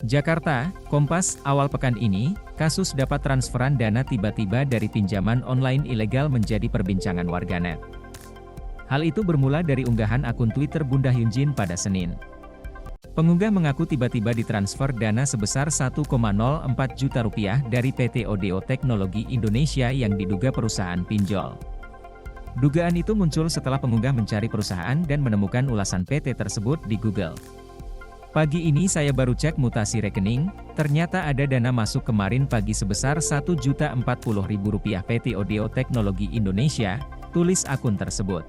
Jakarta, Kompas, awal pekan ini, kasus dapat transferan dana tiba-tiba dari pinjaman online ilegal menjadi perbincangan warganet. Hal itu bermula dari unggahan akun Twitter Bunda Hyunjin pada Senin. Pengunggah mengaku tiba-tiba ditransfer dana sebesar 1,04 juta rupiah dari PT ODO Teknologi Indonesia yang diduga perusahaan pinjol. Dugaan itu muncul setelah pengunggah mencari perusahaan dan menemukan ulasan PT tersebut di Google. Pagi ini saya baru cek mutasi rekening, ternyata ada dana masuk kemarin pagi sebesar Rp1.040.000 PT ODO Teknologi Indonesia, tulis akun tersebut.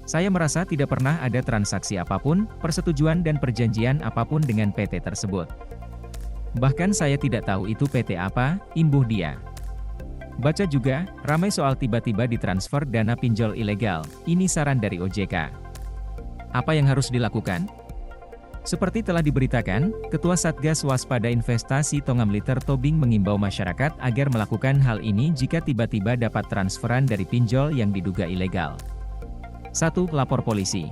Saya merasa tidak pernah ada transaksi apapun, persetujuan dan perjanjian apapun dengan PT tersebut. Bahkan saya tidak tahu itu PT apa, imbuh dia. Baca juga, ramai soal tiba-tiba ditransfer dana pinjol ilegal, ini saran dari OJK. Apa yang harus dilakukan? Seperti telah diberitakan, Ketua Satgas Waspada Investasi Tongam Liter Tobing mengimbau masyarakat agar melakukan hal ini jika tiba-tiba dapat transferan dari pinjol yang diduga ilegal. 1. Lapor polisi.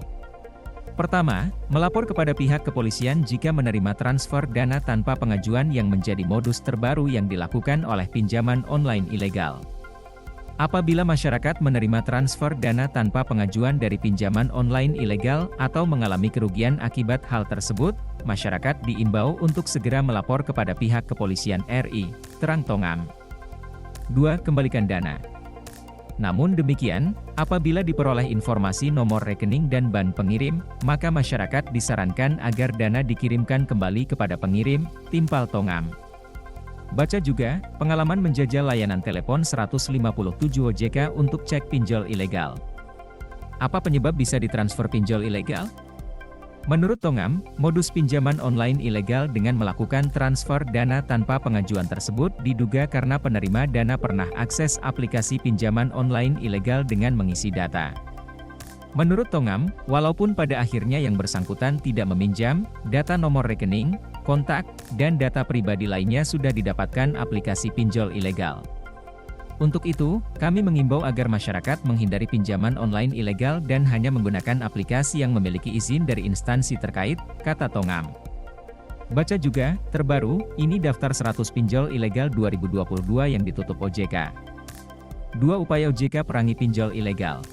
Pertama, melapor kepada pihak kepolisian jika menerima transfer dana tanpa pengajuan yang menjadi modus terbaru yang dilakukan oleh pinjaman online ilegal. Apabila masyarakat menerima transfer dana tanpa pengajuan dari pinjaman online ilegal atau mengalami kerugian akibat hal tersebut, masyarakat diimbau untuk segera melapor kepada pihak kepolisian RI, terang Tongam. 2. Kembalikan dana. Namun demikian, apabila diperoleh informasi nomor rekening dan bank pengirim, maka masyarakat disarankan agar dana dikirimkan kembali kepada pengirim, timpal Tongam. Baca juga, pengalaman menjajal layanan telepon 157 OJK untuk cek pinjol ilegal. Apa penyebab bisa ditransfer pinjol ilegal? Menurut Tongam, modus pinjaman online ilegal dengan melakukan transfer dana tanpa pengajuan tersebut diduga karena penerima dana pernah akses aplikasi pinjaman online ilegal dengan mengisi data. Menurut Tongam, walaupun pada akhirnya yang bersangkutan tidak meminjam, data nomor rekening, kontak, dan data pribadi lainnya sudah didapatkan aplikasi pinjol ilegal. Untuk itu, kami mengimbau agar masyarakat menghindari pinjaman online ilegal dan hanya menggunakan aplikasi yang memiliki izin dari instansi terkait, kata Tongam. Baca juga, terbaru, ini daftar 100 pinjol ilegal 2022 yang ditutup OJK. 2 upaya OJK perangi pinjol ilegal.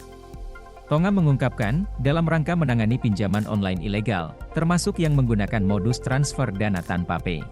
Tongam mengungkapkan, dalam rangka menangani pinjaman online ilegal, termasuk yang menggunakan modus transfer dana tanpa P.